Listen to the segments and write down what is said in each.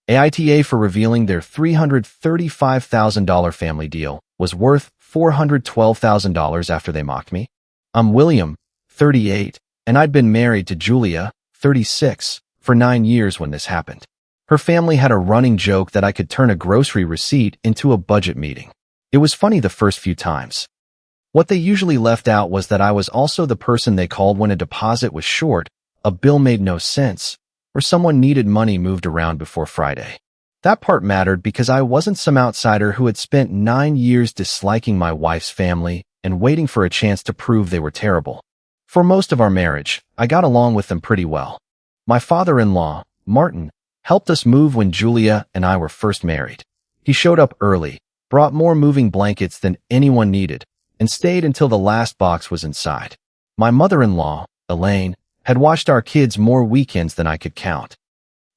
AITA for revealing their $335,000 family deal was worth $412,000 after they mocked me. I'm William, 38, and I'd been married to Julia, 36, for 9 years when this happened. Her family had a running joke that I could turn a grocery receipt into a budget meeting. It was funny the first few times. What they usually left out was that I was also the person they called when a deposit was short, a bill made no sense, or someone needed money moved around before Friday. That part mattered because I wasn't some outsider who had spent 9 years disliking my wife's family and waiting for a chance to prove they were terrible. For most of our marriage, I got along with them pretty well. My father-in-law, Martin, helped us move when Julia and I were first married. He showed up early, brought more moving blankets than anyone needed, and stayed until the last box was inside. My mother-in-law, Elaine, had watched our kids more weekends than I could count.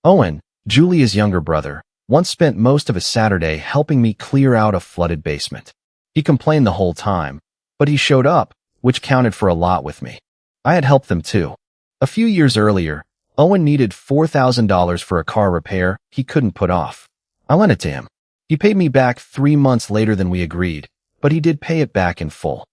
Owen, Julia's younger brother, once spent most of a Saturday helping me clear out a flooded basement. He complained the whole time, but he showed up, which counted for a lot with me. I had helped them too. A few years earlier, Owen needed $4,000 for a car repair he couldn't put off. I lent it to him. He paid me back 3 months later than we agreed, but he did pay it back in full.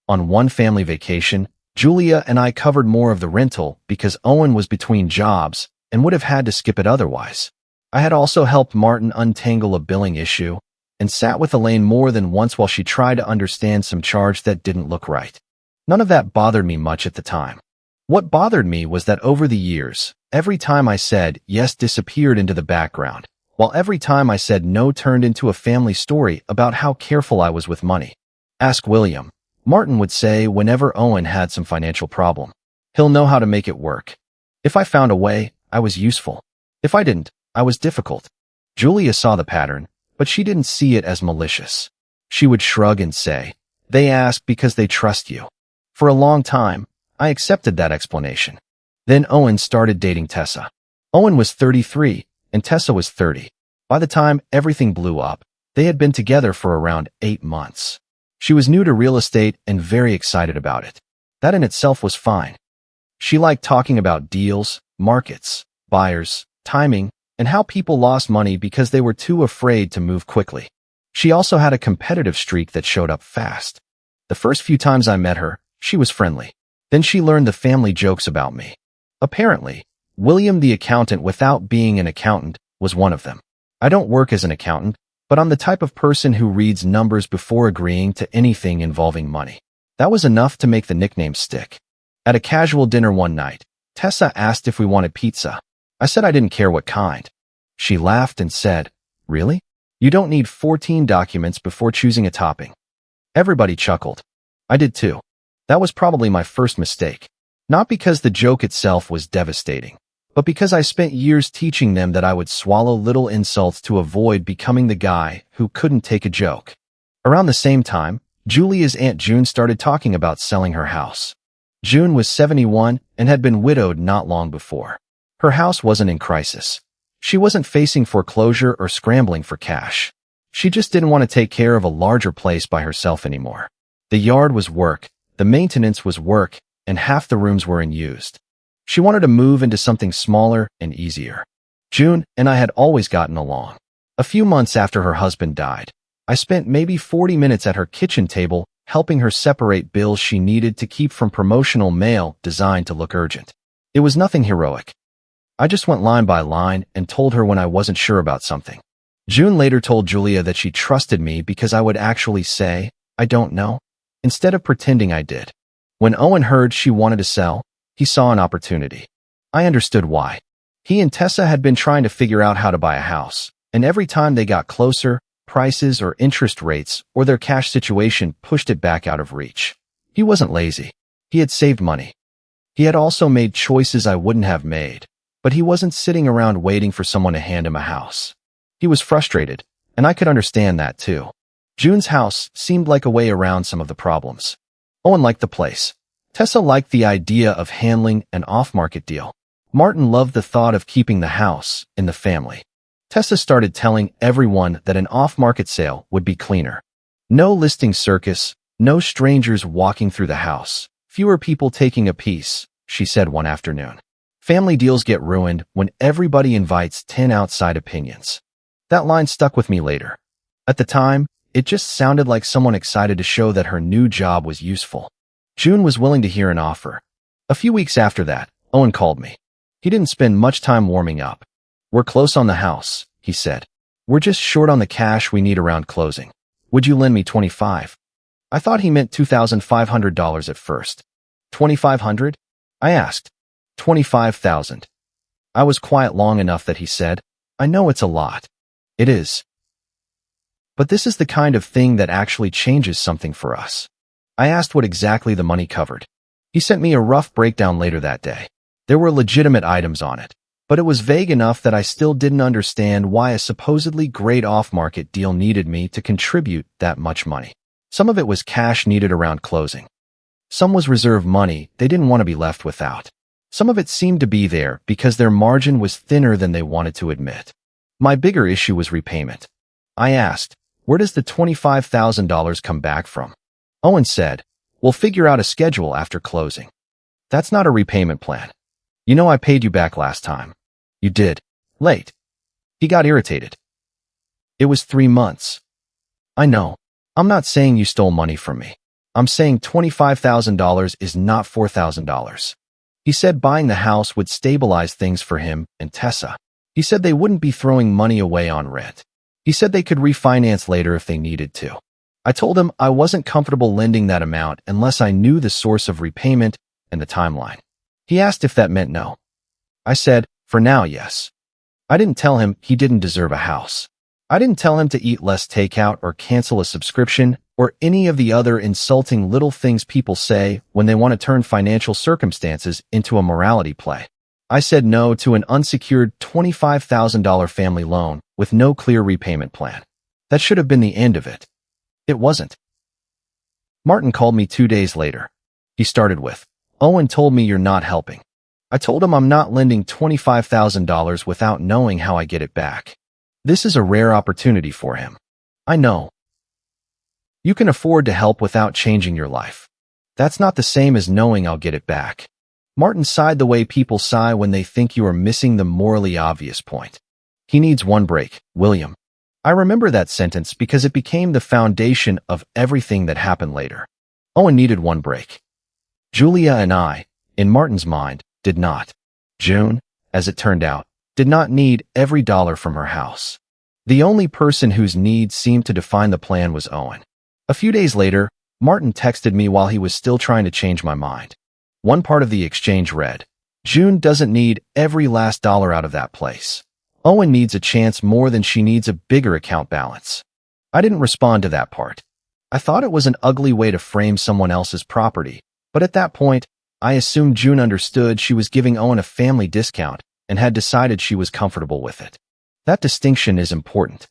On one family vacation, Julia and I covered more of the rental because Owen was between jobs and would have had to skip it otherwise. I had also helped Martin untangle a billing issue and sat with Elaine more than once while she tried to understand some charge that didn't look right. None of that bothered me much at the time. What bothered me was that over the years, every time I said yes disappeared into the background, while every time I said no turned into a family story about how careful I was with money. Ask William, Martin would say whenever Owen had some financial problem. He'll know how to make it work. If I found a way, I was useful. If I didn't, I was difficult. Julia saw the pattern, but she didn't see it as malicious. She would shrug and say, "They ask because they trust you." For a long time, I accepted that explanation. Then Owen started dating Tessa. Owen was 33, and Tessa was 30. By the time everything blew up, they had been together for around 8 months. She was new to real estate and very excited about it. That in itself was fine. She liked talking about deals, markets, buyers, timing, and how people lost money because they were too afraid to move quickly. She also had a competitive streak that showed up fast. The first few times I met her, she was friendly. Then she learned the family jokes about me. Apparently, William the accountant without being an accountant was one of them. I don't work as an accountant, but I'm the type of person who reads numbers before agreeing to anything involving money. That was enough to make the nickname stick. At a casual dinner one night, Tessa asked if we wanted pizza. I said I didn't care what kind. She laughed and said, "Really? You don't need 14 documents before choosing a topping." Everybody chuckled. I did too. That was probably my first mistake. Not because the joke itself was devastating, but because I spent years teaching them that I would swallow little insults to avoid becoming the guy who couldn't take a joke. Around the same time, Julia's Aunt June started talking about selling her house. June was 71 and had been widowed not long before. Her house wasn't in crisis. She wasn't facing foreclosure or scrambling for cash. She just didn't want to take care of a larger place by herself anymore. The yard was work, the maintenance was work, and half the rooms were unused. She wanted to move into something smaller and easier. June and I had always gotten along. A few months after her husband died, I spent maybe 40 minutes at her kitchen table helping her separate bills she needed to keep from promotional mail designed to look urgent. It was nothing heroic. I just went line by line and told her when I wasn't sure about something. June later told Julia that she trusted me because I would actually say, "I don't know," instead of pretending I did. When Owen heard she wanted to sell, he saw an opportunity. I understood why. He and Tessa had been trying to figure out how to buy a house, and every time they got closer, prices or interest rates or their cash situation pushed it back out of reach. He wasn't lazy. He had saved money. He had also made choices I wouldn't have made, but he wasn't sitting around waiting for someone to hand him a house. He was frustrated, and I could understand that too. June's house seemed like a way around some of the problems. Owen liked the place. Tessa liked the idea of handling an off-market deal. Martin loved the thought of keeping the house in the family. Tessa started telling everyone that an off-market sale would be cleaner. No listing circus, no strangers walking through the house, fewer people taking a piece, she said one afternoon. Family deals get ruined when everybody invites 10 outside opinions. That line stuck with me later. At the time, it just sounded like someone excited to show that her new job was useful. June was willing to hear an offer. A few weeks after that, Owen called me. He didn't spend much time warming up. "We're close on the house," he said. "We're just short on the cash we need around closing. Would you lend me $25,000? I thought he meant $2,500 at first. $2,500? I asked. $25,000. I was quiet long enough that he said, "I know it's a lot." "It is. But this is the kind of thing that actually changes something for us." I asked what exactly the money covered. He sent me a rough breakdown later that day. There were legitimate items on it, but it was vague enough that I still didn't understand why a supposedly great off-market deal needed me to contribute that much money. Some of it was cash needed around closing. Some was reserve money they didn't want to be left without. Some of it seemed to be there because their margin was thinner than they wanted to admit. My bigger issue was repayment. I asked, "Where does the $25,000 come back from?" Owen said, "We'll figure out a schedule after closing." "That's not a repayment plan. You know I paid you back last time." "You did. Late." He got irritated. "It was 3 months." "I know. I'm not saying you stole money from me. I'm saying $25,000 is not $4,000. He said buying the house would stabilize things for him and Tessa. He said they wouldn't be throwing money away on rent. He said they could refinance later if they needed to. I told him I wasn't comfortable lending that amount unless I knew the source of repayment and the timeline. He asked if that meant no. I said, for now, yes. I didn't tell him he didn't deserve a house. I didn't tell him to eat less takeout or cancel a subscription or any of the other insulting little things people say when they want to turn financial circumstances into a morality play. I said no to an unsecured $25,000 family loan with no clear repayment plan. That should have been the end of it. It wasn't. Martin called me 2 days later. He started with, "Owen told me you're not helping." I told him I'm not lending $25,000 without knowing how I get it back. This is a rare opportunity for him. I know. You can afford to help without changing your life. That's not the same as knowing I'll get it back. Martin sighed the way people sigh when they think you are missing the morally obvious point. He needs one break, William. I remember that sentence because it became the foundation of everything that happened later. Owen needed one break. Julia and I, in Martin's mind, did not. June, as it turned out, did not need every dollar from her house. The only person whose needs seemed to define the plan was Owen. A few days later, Martin texted me while he was still trying to change my mind. One part of the exchange read, "June doesn't need every last dollar out of that place. Owen needs a chance more than she needs a bigger account balance." I didn't respond to that part. I thought it was an ugly way to frame someone else's property, but at that point, I assumed June understood she was giving Owen a family discount and had decided she was comfortable with it. That distinction is important.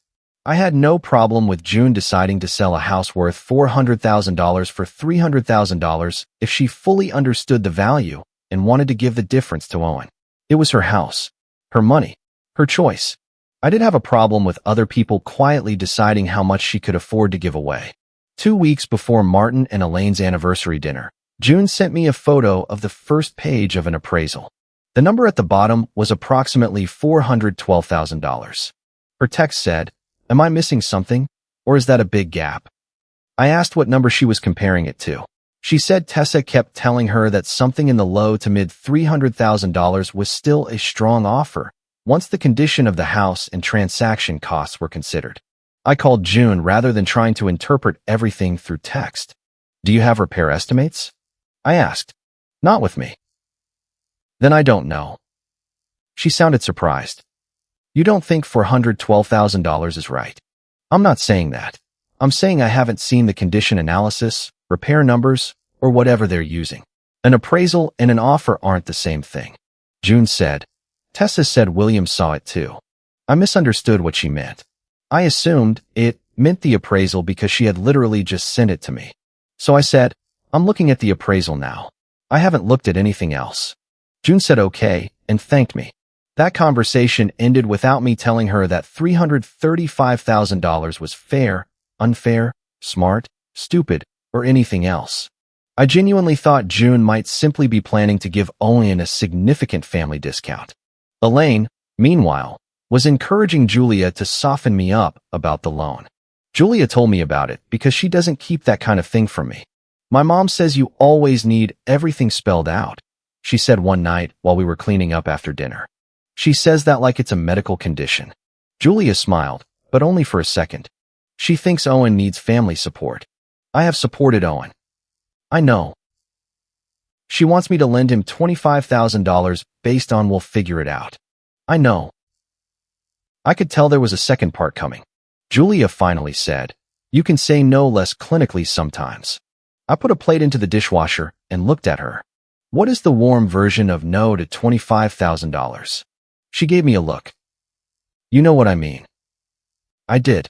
I had no problem with June deciding to sell a house worth $400,000 for $300,000 if she fully understood the value and wanted to give the difference to Owen. It was her house, her money, her choice. I did have a problem with other people quietly deciding how much she could afford to give away. 2 weeks before Martin and Elaine's anniversary dinner, June sent me a photo of the first page of an appraisal. The number at the bottom was approximately $412,000. Her text said, "Am I missing something, or is that a big gap?" I asked what number she was comparing it to. She said Tessa kept telling her that something in the low to mid $300,000 was still a strong offer once the condition of the house and transaction costs were considered. I called June rather than trying to interpret everything through text. "Do you have repair estimates?" I asked. "Not with me." "Then I don't know." She sounded surprised. "You don't think $412,000 is right?" "I'm not saying that. I'm saying I haven't seen the condition analysis, repair numbers, or whatever they're using. An appraisal and an offer aren't the same thing." June said, "Tessa said William saw it too." I misunderstood what she meant. I assumed it meant the appraisal because she had literally just sent it to me. So I said, "I'm looking at the appraisal now. I haven't looked at anything else." June said okay and thanked me. That conversation ended without me telling her that $335,000 was fair, unfair, smart, stupid, or anything else. I genuinely thought June might simply be planning to give Owen a significant family discount. Elaine, meanwhile, was encouraging Julia to soften me up about the loan. Julia told me about it because she doesn't keep that kind of thing from me. My mom says you always need everything spelled out, she said one night while we were cleaning up after dinner. She says that like it's a medical condition. Julia smiled, but only for a second. She thinks Owen needs family support. I have supported Owen. I know. She wants me to lend him $25,000 based on we'll figure it out. I know. I could tell there was a second part coming. Julia finally said, you can say no less clinically sometimes. I put a plate into the dishwasher and looked at her. What is the warm version of no to $25,000? She gave me a look. You know what I mean. I did.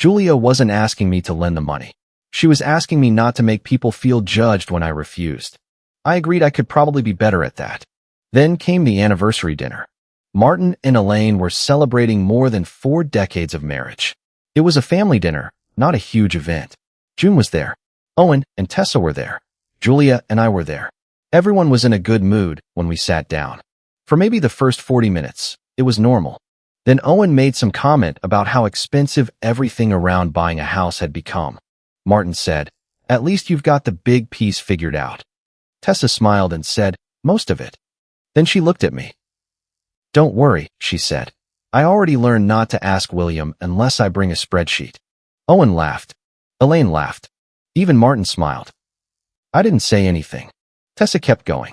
Julia wasn't asking me to lend the money. She was asking me not to make people feel judged when I refused. I agreed I could probably be better at that. Then came the anniversary dinner. Martin and Elaine were celebrating more than 4 decades of marriage. It was a family dinner, not a huge event. June was there. Owen and Tessa were there. Julia and I were there. Everyone was in a good mood when we sat down. For maybe the first 40 minutes, it was normal. Then Owen made some comment about how expensive everything around buying a house had become. Martin said, at least you've got the big piece figured out. Tessa smiled and said, most of it. Then she looked at me. Don't worry, she said. I already learned not to ask William unless I bring a spreadsheet. Owen laughed. Elaine laughed. Even Martin smiled. I didn't say anything. Tessa kept going.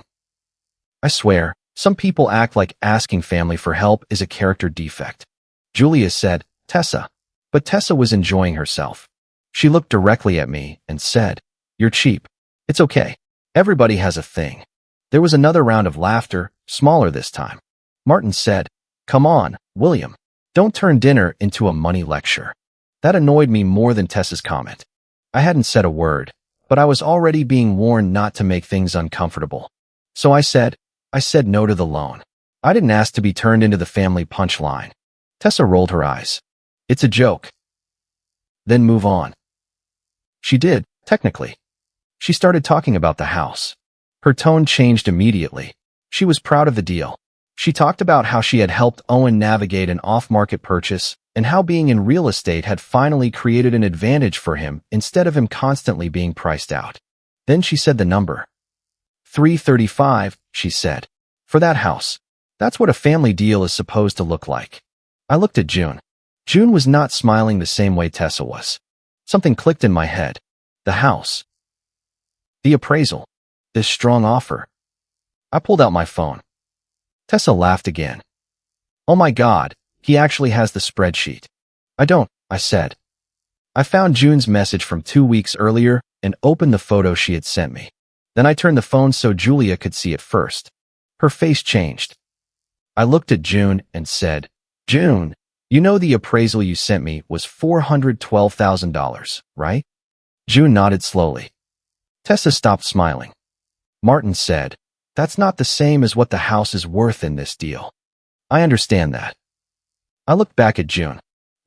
I swear, some people act like asking family for help is a character defect. Julia said, Tessa. But Tessa was enjoying herself. She looked directly at me and said, you're cheap. It's okay. Everybody has a thing. There was another round of laughter, smaller this time. Martin said, come on, William. Don't turn dinner into a money lecture. That annoyed me more than Tessa's comment. I hadn't said a word, but I was already being warned not to make things uncomfortable. So I said no to the loan. I didn't ask to be turned into the family punchline. Tessa rolled her eyes. It's a joke. Then move on. She did, technically. She started talking about the house. Her tone changed immediately. She was proud of the deal. She talked about how she had helped Owen navigate an off-market purchase and how being in real estate had finally created an advantage for him instead of him constantly being priced out. Then she said the number. $335, she said. For that house. That's what a family deal is supposed to look like. I looked at June. June was not smiling the same way Tessa was. Something clicked in my head. The house. The appraisal. This strong offer. I pulled out my phone. Tessa laughed again. Oh my God, he actually has the spreadsheet. I don't, I said. I found June's message from 2 weeks earlier and opened the photo she had sent me. Then I turned the phone so Julia could see it first. Her face changed. I looked at June and said, June, you know the appraisal you sent me was $412,000, right? June nodded slowly. Tessa stopped smiling. Martin said, that's not the same as what the house is worth in this deal. I understand that. I looked back at June.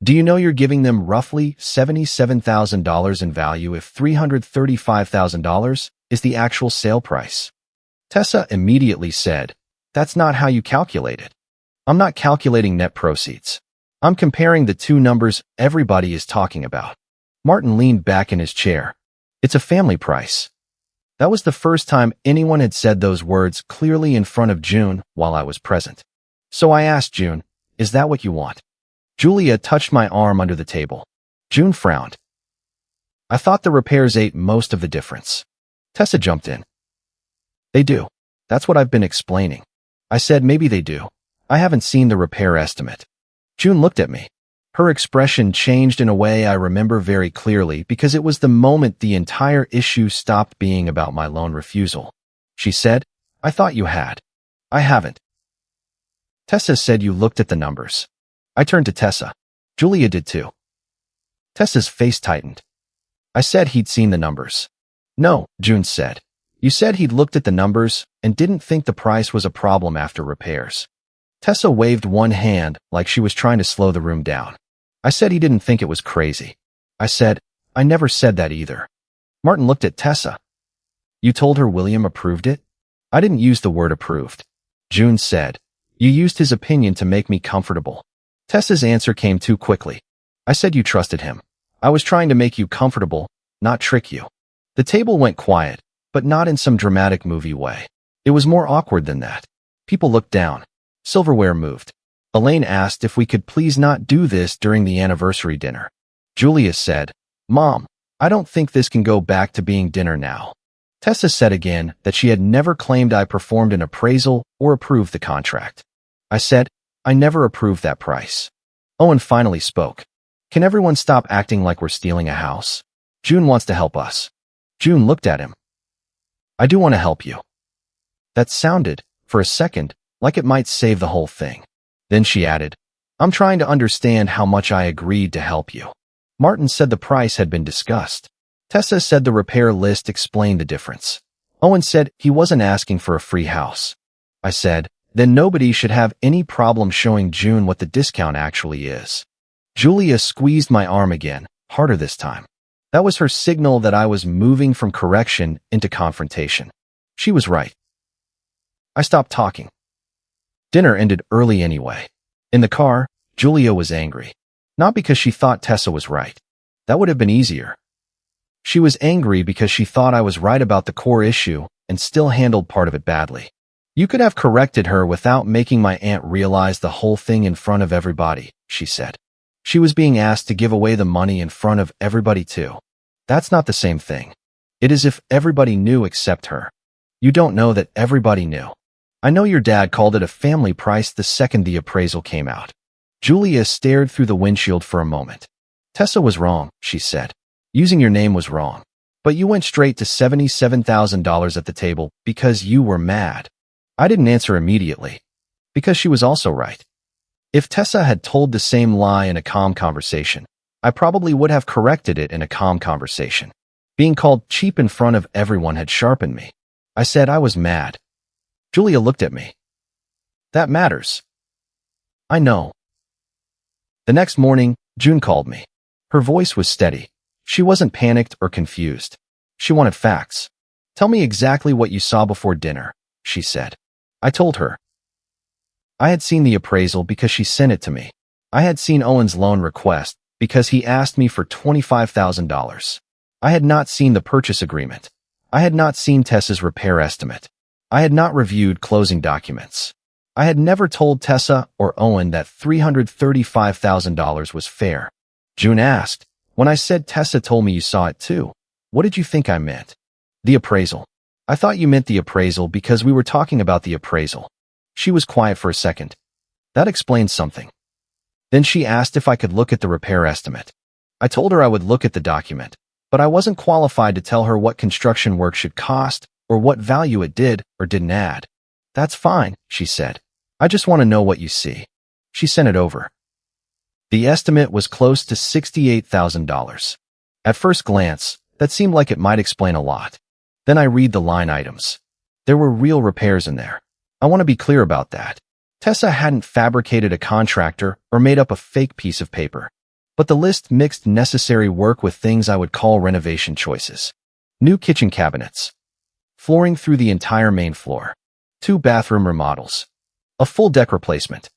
Do you know you're giving them roughly $77,000 in value if $335,000 is the actual sale price? Tessa immediately said, that's not how you calculate it. I'm not calculating net proceeds. I'm comparing the two numbers everybody is talking about. Martin leaned back in his chair. It's a family price. That was the first time anyone had said those words clearly in front of June while I was present. So I asked June, is that what you want? Julia touched my arm under the table. June frowned. I thought the repairs ate most of the difference. Tessa jumped in. They do. That's what I've been explaining. I said maybe they do. I haven't seen the repair estimate. June looked at me. Her expression changed in a way I remember very clearly because it was the moment the entire issue stopped being about my loan refusal. She said, I thought you had. I haven't. Tessa said you looked at the numbers. I turned to Tessa. Julia did too. Tessa's face tightened. I said he'd seen the numbers. No, June said. You said he'd looked at the numbers and didn't think the price was a problem after repairs. Tessa waved one hand like she was trying to slow the room down. I said he didn't think it was crazy. I said, I never said that either. Martin looked at Tessa. You told her William approved it? I didn't use the word approved. June said. You used his opinion to make me comfortable. Tessa's answer came too quickly. I said you trusted him. I was trying to make you comfortable, not trick you. The table went quiet, but not in some dramatic movie way. It was more awkward than that. People looked down. Silverware moved. Elaine asked if we could please not do this during the anniversary dinner. Julia said, Mom, I don't think this can go back to being dinner now. Tessa said again that she had never claimed I performed an appraisal or approved the contract. I said, I never approved that price. Owen finally spoke. Can everyone stop acting like we're stealing a house? June wants to help us. June looked at him. I do want to help you. That sounded, for a second, like it might save the whole thing. Then she added, I'm trying to understand how much I agreed to help you. Martin said the price had been discussed. Tessa said the repair list explained the difference. Owen said he wasn't asking for a free house. I said, then nobody should have any problem showing June what the discount actually is. Julia squeezed my arm again, harder this time. That was her signal that I was moving from correction into confrontation. She was right. I stopped talking. Dinner ended early anyway. In the car, Julia was angry. Not because she thought Tessa was right. That would have been easier. She was angry because she thought I was right about the core issue and still handled part of it badly. You could have corrected her without making my aunt realize the whole thing in front of everybody, she said. She was being asked to give away the money in front of everybody too. That's not the same thing. It is if everybody knew except her. You don't know that everybody knew. I know your dad called it a family price the second the appraisal came out. Julia stared through the windshield for a moment. Tessa was wrong, she said. Using your name was wrong. But you went straight to $77,000 at the table because you were mad. I didn't answer immediately. Because she was also right. If Tessa had told the same lie in a calm conversation, I probably would have corrected it in a calm conversation. Being called cheap in front of everyone had sharpened me. I said I was mad. Julia looked at me. That matters. I know. The next morning, June called me. Her voice was steady. She wasn't panicked or confused. She wanted facts. Tell me exactly what you saw before dinner, she said. I told her. I had seen the appraisal because she sent it to me. I had seen Owen's loan request because he asked me for $25,000. I had not seen the purchase agreement. I had not seen Tessa's repair estimate. I had not reviewed closing documents. I had never told Tessa or Owen that $335,000 was fair. June asked, when I said Tessa told me you saw it too, what did you think I meant? The appraisal. I thought you meant the appraisal because we were talking about the appraisal. She was quiet for a second. That explains something. Then she asked if I could look at the repair estimate. I told her I would look at the document, but I wasn't qualified to tell her what construction work should cost or what value it did or didn't add. That's fine, she said. I just want to know what you see. She sent it over. The estimate was close to $68,000. At first glance, that seemed like it might explain a lot. Then I read the line items. There were real repairs in there. I want to be clear about that. Tessa hadn't fabricated a contractor or made up a fake piece of paper. But the list mixed necessary work with things I would call renovation choices. New kitchen cabinets. Flooring through the entire main floor. 2 bathroom remodels. A full deck replacement.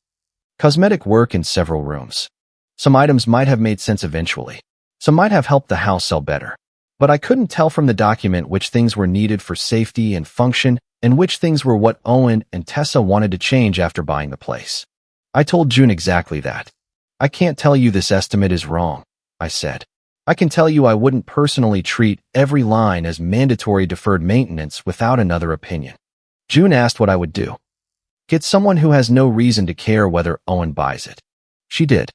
Cosmetic work in several rooms. Some items might have made sense eventually. Some might have helped the house sell better. But I couldn't tell from the document which things were needed for safety and function and which things were what Owen and Tessa wanted to change after buying the place. I told June exactly that. I can't tell you this estimate is wrong, I said. I can tell you I wouldn't personally treat every line as mandatory deferred maintenance without another opinion. June asked what I would do. Get someone who has no reason to care whether Owen buys it. She did.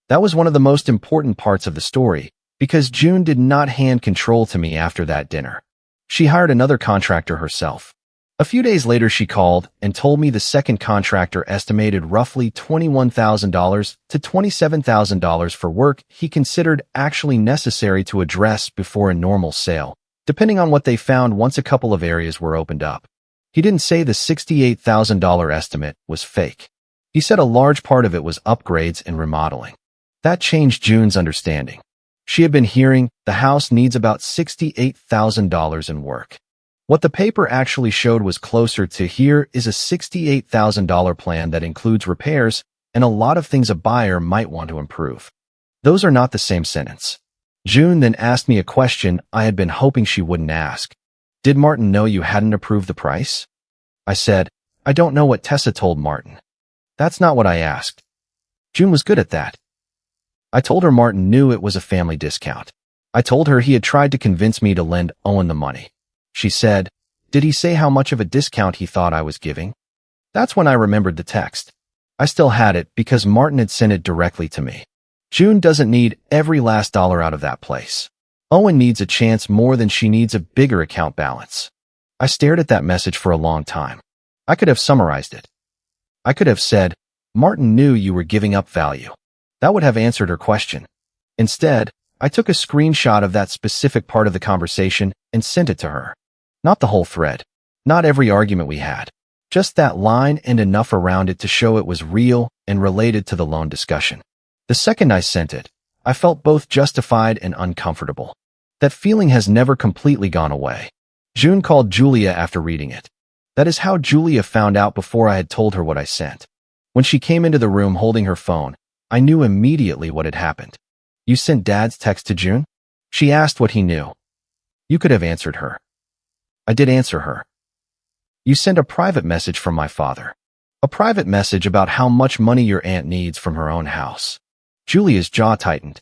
That was one of the most important parts of the story, because June did not hand control to me after that dinner. She hired another contractor herself. A few days later she called and told me the second contractor estimated roughly $21,000 to $27,000 for work he considered actually necessary to address before a normal sale, depending on what they found once a couple of areas were opened up. He didn't say the $68,000 estimate was fake. He said a large part of it was upgrades and remodeling. That changed June's understanding. She had been hearing the house needs about $68,000 in work. What the paper actually showed was closer to here is a $68,000 plan that includes repairs and a lot of things a buyer might want to improve. Those are not the same sentence. June then asked me a question I had been hoping she wouldn't ask. Did Martin know you hadn't approved the price? I said, I don't know what Tessa told Martin. That's not what I asked. June was good at that. I told her Martin knew it was a family discount. I told her he had tried to convince me to lend Owen the money. She said, did he say how much of a discount he thought I was giving? That's when I remembered the text. I still had it because Martin had sent it directly to me. June doesn't need every last dollar out of that place. Owen needs a chance more than she needs a bigger account balance. I stared at that message for a long time. I could have summarized it. I could have said, Martin knew you were giving up value. That would have answered her question. Instead, I took a screenshot of that specific part of the conversation and sent it to her. Not the whole thread. Not every argument we had. Just that line and enough around it to show it was real and related to the loan discussion. The second I sent it, I felt both justified and uncomfortable. That feeling has never completely gone away. June called Julia after reading it. That is how Julia found out before I had told her what I sent. When she came into the room holding her phone, I knew immediately what had happened. You sent Dad's text to June? She asked what he knew. You could have answered her. I did answer her. You sent a private message from my father. A private message about how much money your aunt needs from her own house. Julia's jaw tightened.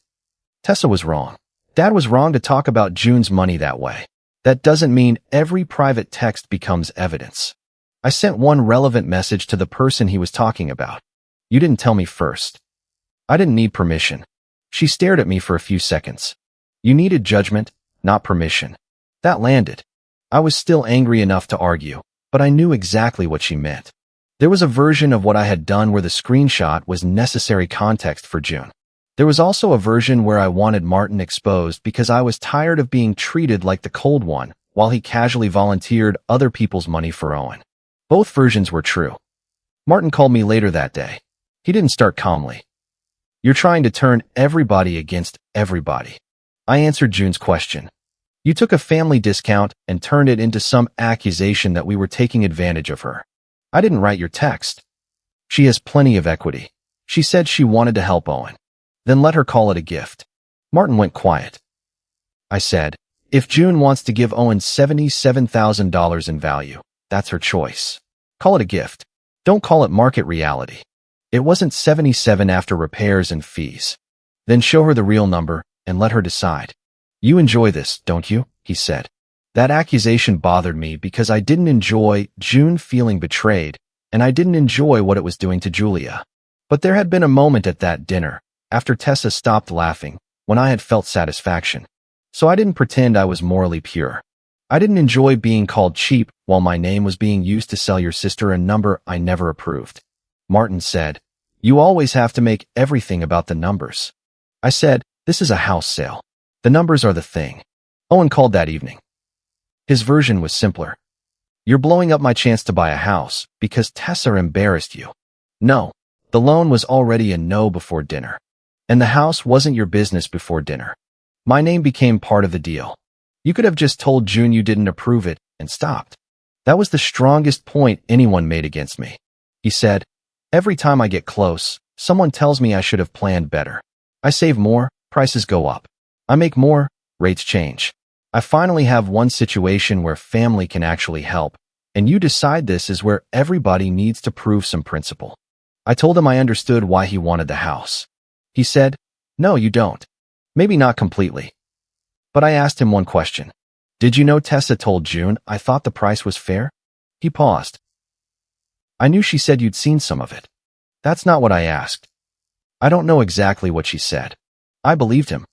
Tessa was wrong. Dad was wrong to talk about June's money that way. That doesn't mean every private text becomes evidence. I sent one relevant message to the person he was talking about. You didn't tell me first. I didn't need permission. She stared at me for a few seconds. You needed judgment, not permission. That landed. I was still angry enough to argue, but I knew exactly what she meant. There was a version of what I had done where the screenshot was necessary context for June. There was also a version where I wanted Martin exposed because I was tired of being treated like the cold one while he casually volunteered other people's money for Owen. Both versions were true. Martin called me later that day. He didn't start calmly. You're trying to turn everybody against everybody. I answered June's question. You took a family discount and turned it into some accusation that we were taking advantage of her. I didn't write your text. She has plenty of equity. She said she wanted to help Owen. Then let her call it a gift. Martin went quiet. I said, if June wants to give Owen $77,000 in value, that's her choice. Call it a gift. Don't call it market reality. It wasn't 77 after repairs and fees. Then show her the real number and let her decide. You enjoy this, don't you? He said. That accusation bothered me because I didn't enjoy June feeling betrayed, and I didn't enjoy what it was doing to Julia. But there had been a moment at that dinner, after Tessa stopped laughing, when I had felt satisfaction. So I didn't pretend I was morally pure. I didn't enjoy being called cheap while my name was being used to sell your sister a number I never approved. Martin said, you always have to make everything about the numbers. I said, this is a house sale. The numbers are the thing. Owen called that evening. His version was simpler. You're blowing up my chance to buy a house because Tessa embarrassed you. No, the loan was already a no before dinner. And the house wasn't your business before dinner. My name became part of the deal. You could have just told June you didn't approve it and stopped. That was the strongest point anyone made against me. He said, every time I get close, someone tells me I should have planned better. I save more, prices go up. I make more, rates change. I finally have one situation where family can actually help, and you decide this is where everybody needs to prove some principle. I told him I understood why he wanted the house. He said, no, you don't. Maybe not completely. But I asked him one question. Did you know Tessa told June I thought the price was fair? He paused. I knew she said you'd seen some of it. That's not what I asked. I don't know exactly what she said. I believed him.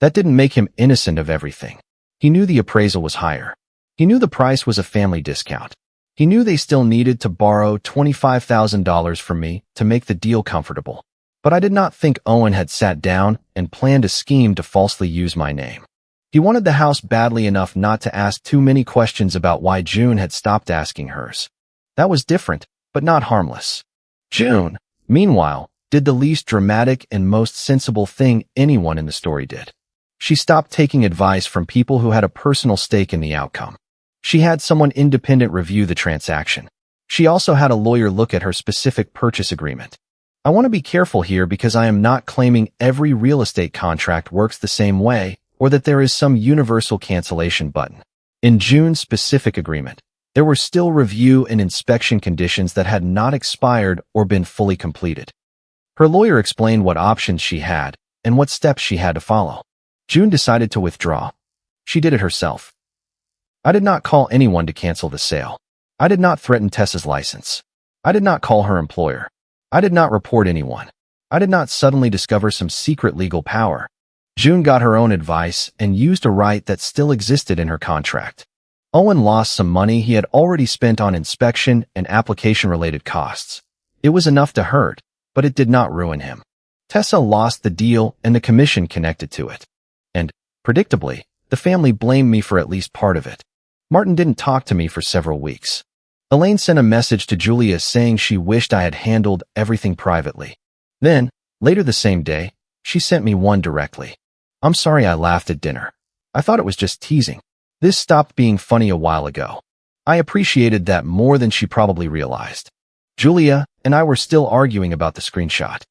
That didn't make him innocent of everything. He knew the appraisal was higher. He knew the price was a family discount. He knew they still needed to borrow $25,000 from me to make the deal comfortable. But I did not think Owen had sat down and planned a scheme to falsely use my name. He wanted the house badly enough not to ask too many questions about why June had stopped asking hers. That was different, but not harmless. June, meanwhile, did the least dramatic and most sensible thing anyone in the story did. She stopped taking advice from people who had a personal stake in the outcome. She had someone independent review the transaction. She also had a lawyer look at her specific purchase agreement. I want to be careful here because I am not claiming every real estate contract works the same way or that there is some universal cancellation button. In June's specific agreement, there were still review and inspection conditions that had not expired or been fully completed. Her lawyer explained what options she had and what steps she had to follow. June decided to withdraw. She did it herself. I did not call anyone to cancel the sale. I did not threaten Tessa's license. I did not call her employer. I did not report anyone. I did not suddenly discover some secret legal power. June got her own advice and used a right that still existed in her contract. Owen lost some money he had already spent on inspection and application-related costs. It was enough to hurt, but it did not ruin him. Tessa lost the deal and the commission connected to it. And, predictably, the family blamed me for at least part of it. Martin didn't talk to me for several weeks. Elaine sent a message to Julia saying she wished I had handled everything privately. Then, later the same day, she sent me one directly. I'm sorry I laughed at dinner. I thought it was just teasing. This stopped being funny a while ago. I appreciated that more than she probably realized. Julia and I were still arguing about the screenshot.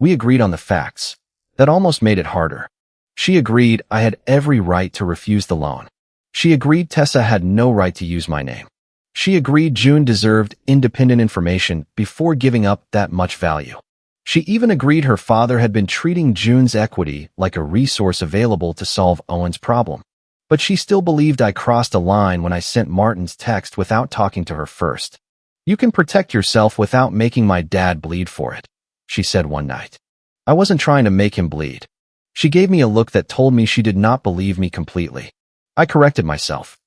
We agreed on the facts. That almost made it harder. She agreed I had every right to refuse the loan. She agreed Tessa had no right to use my name. She agreed June deserved independent information before giving up that much value. She even agreed her father had been treating June's equity like a resource available to solve Owen's problem. But she still believed I crossed a line when I sent Martin's text without talking to her first. You can protect yourself without making my dad bleed for it, she said one night. I wasn't trying to make him bleed. She gave me a look that told me she did not believe me completely. I corrected myself.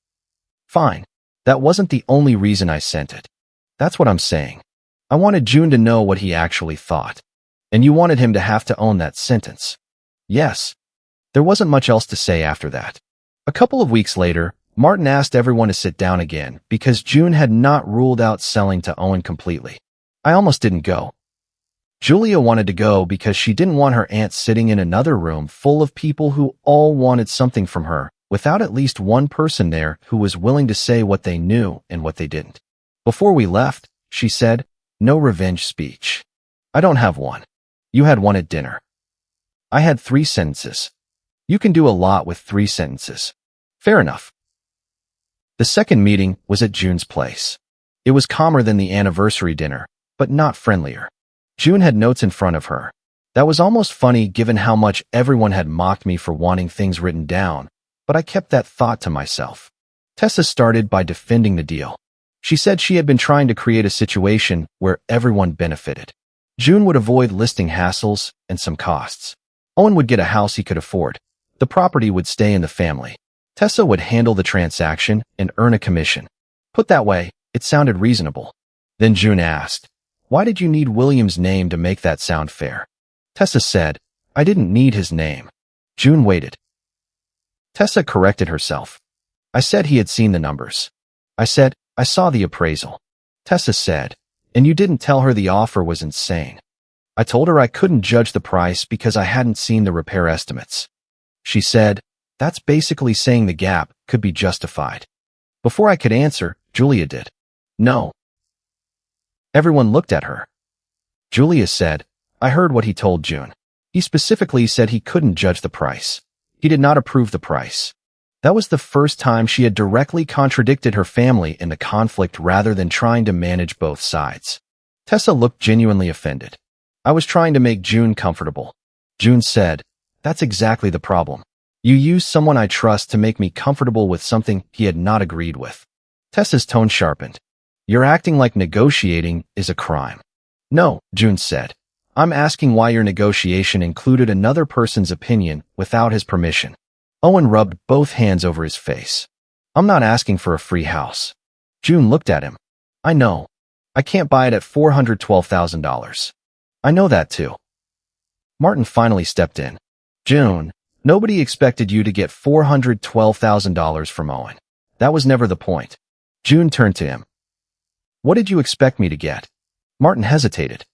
Fine. That wasn't the only reason I sent it. That's what I'm saying. I wanted June to know what he actually thought. And you wanted him to have to own that sentence. Yes. There wasn't much else to say after that. A couple of weeks later, Martin asked everyone to sit down again because June had not ruled out selling to Owen completely. I almost didn't go. Julia wanted to go because she didn't want her aunt sitting in another room full of people who all wanted something from her, without at least one person there who was willing to say what they knew and what they didn't. Before we left, she said, no revenge speech. I don't have one. You had one at dinner. I had 3 sentences. You can do a lot with 3 sentences. Fair enough. The second meeting was at June's place. It was calmer than the anniversary dinner, but not friendlier. June had notes in front of her. That was almost funny given how much everyone had mocked me for wanting things written down, but I kept that thought to myself. Tessa started by defending the deal. She said she had been trying to create a situation where everyone benefited. June would avoid listing hassles and some costs. Owen would get a house he could afford. The property would stay in the family. Tessa would handle the transaction and earn a commission. Put that way, it sounded reasonable. Then June asked, why did you need William's name to make that sound fair? Tessa said, I didn't need his name. June waited. Tessa corrected herself. I said he had seen the numbers. I said, I saw the appraisal. Tessa said, and you didn't tell her the offer was insane. I told her I couldn't judge the price because I hadn't seen the repair estimates. She said, that's basically saying the gap could be justified. Before I could answer, Julia did. No. Everyone looked at her. Julia said, I heard what he told June. He specifically said he couldn't judge the price. He did not approve the price. That was the first time she had directly contradicted her family in the conflict rather than trying to manage both sides. Tessa looked genuinely offended. I was trying to make June comfortable. June said, that's exactly the problem. You used someone I trust to make me comfortable with something he had not agreed with. Tessa's tone sharpened. You're acting like negotiating is a crime. No, June said. I'm asking why your negotiation included another person's opinion without his permission. Owen rubbed both hands over his face. I'm not asking for a free house. June looked at him. I know. I can't buy it at $412,000. I know that too. Martin finally stepped in. June, nobody expected you to get $412,000 from Owen. That was never the point. June turned to him. What did you expect me to get? Martin hesitated.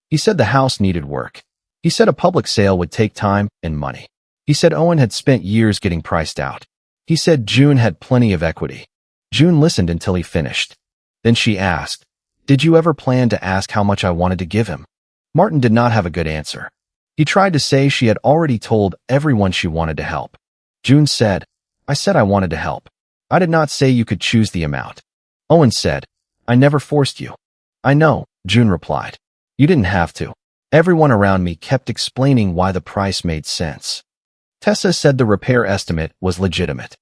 He said the house needed work. He said a public sale would take time and money. He said Owen had spent years getting priced out. He said June had plenty of equity. June listened until he finished. Then she asked, "Did you ever plan to ask how much I wanted to give him?" Martin did not have a good answer. He tried to say she had already told everyone she wanted to help. June said, "I said I wanted to help. I did not say you could choose the amount." Owen said, "I never forced you." "I know," June replied. "You didn't have to." Everyone around me kept explaining why the price made sense. Tessa said the repair estimate was legitimate.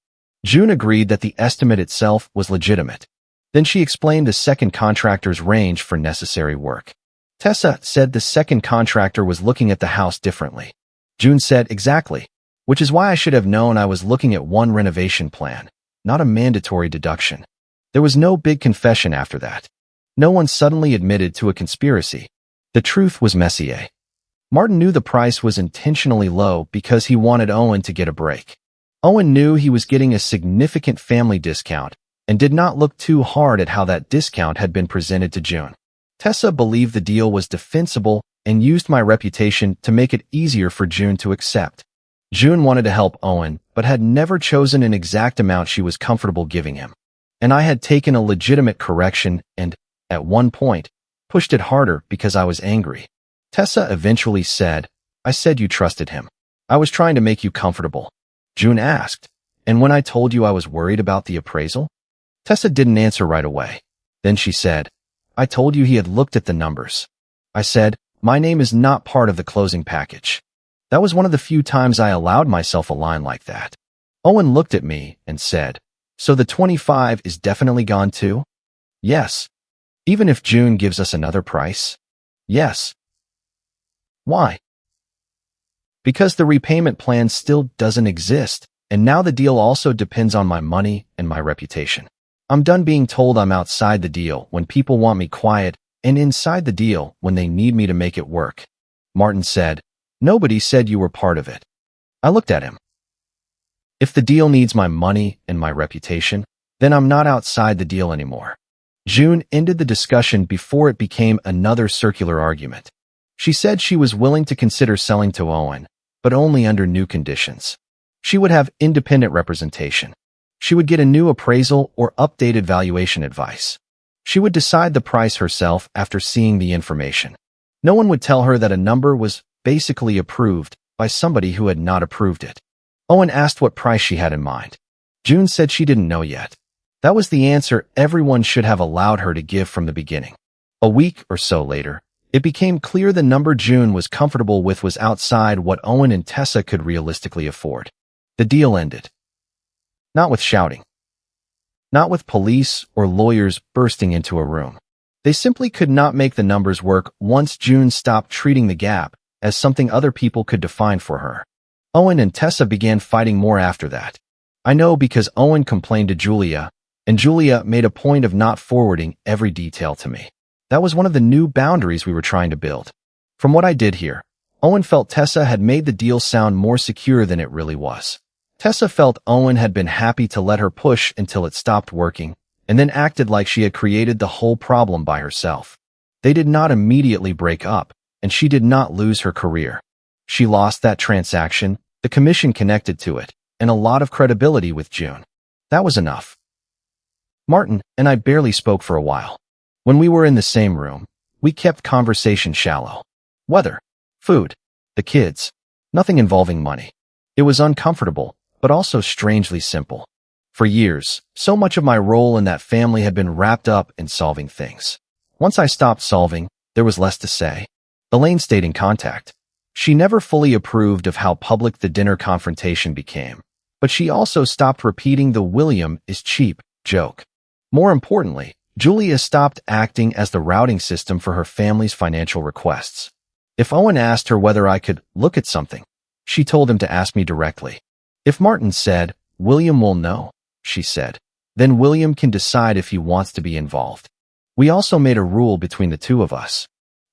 June agreed that the estimate itself was legitimate. Then she explained the second contractor's range for necessary work. Tessa said the second contractor was looking at the house differently. June said, "Exactly, which is why I should have known I was looking at one renovation plan, not a mandatory deduction." There was no big confession after that. No one suddenly admitted to a conspiracy. The truth was Messier. Martin knew the price was intentionally low because he wanted Owen to get a break. Owen knew he was getting a significant family discount and did not look too hard at how that discount had been presented to June. Tessa believed the deal was defensible and used my reputation to make it easier for June to accept. June wanted to help Owen, but had never chosen an exact amount she was comfortable giving him. And I had taken a legitimate correction and, at one point, pushed it harder because I was angry. Tessa eventually said, "I said you trusted him. I was trying to make you comfortable." June asked, "And when I told you I was worried about the appraisal?" Tessa didn't answer right away. Then she said, "I told you he had looked at the numbers." I said, "My name is not part of the closing package." That was one of the few times I allowed myself a line like that. Owen looked at me and said, "So the 25 is definitely gone too?" "Yes." "Even if June gives us another price?" "Yes." "Why?" "Because the repayment plan still doesn't exist, and now the deal also depends on my money and my reputation. I'm done being told I'm outside the deal when people want me quiet and inside the deal when they need me to make it work." Martin said, "Nobody said you were part of it." I looked at him. If the deal needs my money and my reputation, then I'm not outside the deal anymore. June ended the discussion before it became another circular argument. She said she was willing to consider selling to Owen, but only under new conditions. She would have independent representation. She would get a new appraisal or updated valuation advice. She would decide the price herself after seeing the information. No one would tell her that a number was basically approved by somebody who had not approved it. Owen asked what price she had in mind. June said she didn't know yet. That was the answer everyone should have allowed her to give from the beginning. A week or so later, it became clear the number June was comfortable with was outside what Owen and Tessa could realistically afford. The deal ended. Not with shouting. Not with police or lawyers bursting into a room. They simply could not make the numbers work once June stopped treating the gap as something other people could define for her. Owen and Tessa began fighting more after that. I know because Owen complained to Julia, and Julia made a point of not forwarding every detail to me. That was one of the new boundaries we were trying to build. From what I did here, Owen felt Tessa had made the deal sound more secure than it really was. Tessa felt Owen had been happy to let her push until it stopped working, and then acted like she had created the whole problem by herself. They did not immediately break up, and she did not lose her career. She lost that transaction, the commission connected to it, and a lot of credibility with June. That was enough. Martin and I barely spoke for a while. When we were in the same room, we kept conversation shallow. Weather, food, the kids, nothing involving money. It was uncomfortable, but also strangely simple. For years, so much of my role in that family had been wrapped up in solving things. Once I stopped solving, there was less to say. Elaine stayed in contact. She never fully approved of how public the dinner confrontation became, but she also stopped repeating the "William is cheap" joke. More importantly, Julia stopped acting as the routing system for her family's financial requests. If Owen asked her whether I could look at something, she told him to ask me directly. If Martin said, "William will know," she said, then William can decide if he wants to be involved. We also made a rule between the two of us.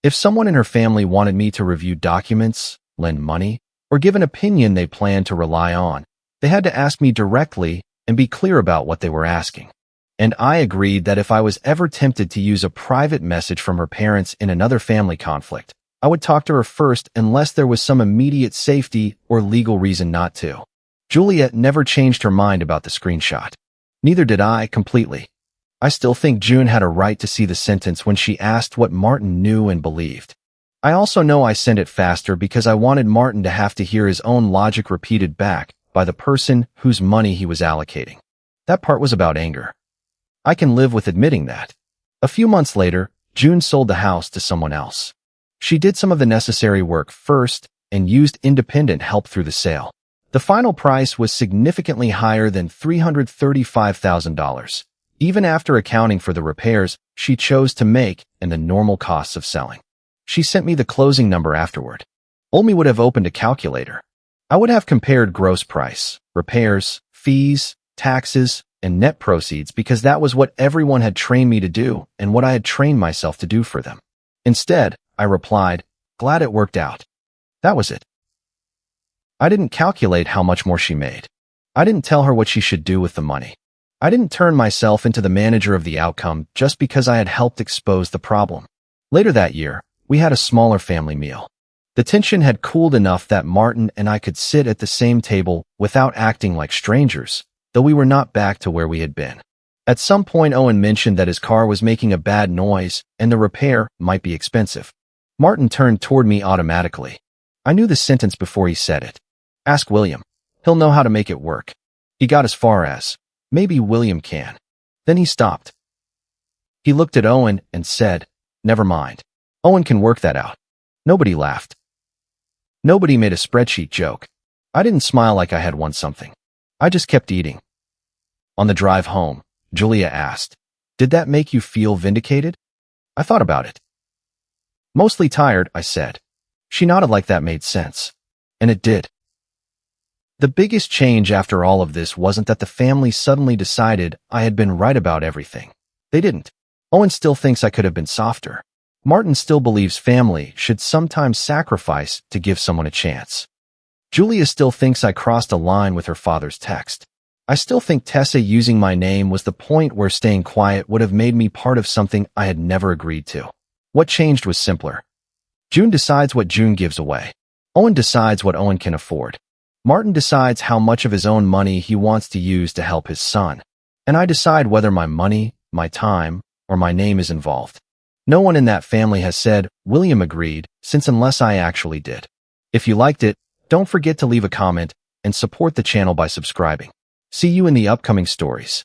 If someone in her family wanted me to review documents, lend money, or give an opinion they planned to rely on, they had to ask me directly and be clear about what they were asking. And I agreed that if I was ever tempted to use a private message from her parents in another family conflict, I would talk to her first unless there was some immediate safety or legal reason not to. Juliet never changed her mind about the screenshot. Neither did I completely. I still think June had a right to see the sentence when she asked what Martin knew and believed. I also know I sent it faster because I wanted Martin to have to hear his own logic repeated back by the person whose money he was allocating. That part was about anger. I can live with admitting that. A few months later, June sold the house to someone else. She did some of the necessary work first and used independent help through the sale. The final price was significantly higher than $335,000, even after accounting for the repairs she chose to make and the normal costs of selling. She sent me the closing number afterward. Olmi would have opened a calculator. I would have compared gross price, repairs, fees, taxes, and net proceeds because that was what everyone had trained me to do and what I had trained myself to do for them. Instead, I replied, "Glad it worked out." That was it. I didn't calculate how much more she made. I didn't tell her what she should do with the money. I didn't turn myself into the manager of the outcome just because I had helped expose the problem. Later that year, we had a smaller family meal. The tension had cooled enough that Martin and I could sit at the same table without acting like strangers, though we were not back to where we had been. At some point, Owen mentioned that his car was making a bad noise and the repair might be expensive. Martin turned toward me automatically. I knew the sentence before he said it. "Ask William. He'll know how to make it work." He got as far as, "Maybe William can." Then he stopped. He looked at Owen and said, "Never mind. Owen can work that out." Nobody laughed. Nobody made a spreadsheet joke. I didn't smile like I had won something. I just kept eating. On the drive home, Julia asked, "Did that make you feel vindicated?" I thought about it. "Mostly tired," I said. She nodded like that made sense. And it did. The biggest change after all of this wasn't that the family suddenly decided I had been right about everything. They didn't. Owen still thinks I could have been softer. Martin still believes family should sometimes sacrifice to give someone a chance. Julia still thinks I crossed a line with her father's text. I still think Tessa using my name was the point where staying quiet would have made me part of something I had never agreed to. What changed was simpler. June decides what June gives away. Owen decides what Owen can afford. Martin decides how much of his own money he wants to use to help his son. And I decide whether my money, my time, or my name is involved. No one in that family has said, "William agreed," since unless I actually did. If you liked it, don't forget to leave a comment and support the channel by subscribing. See you in the upcoming stories.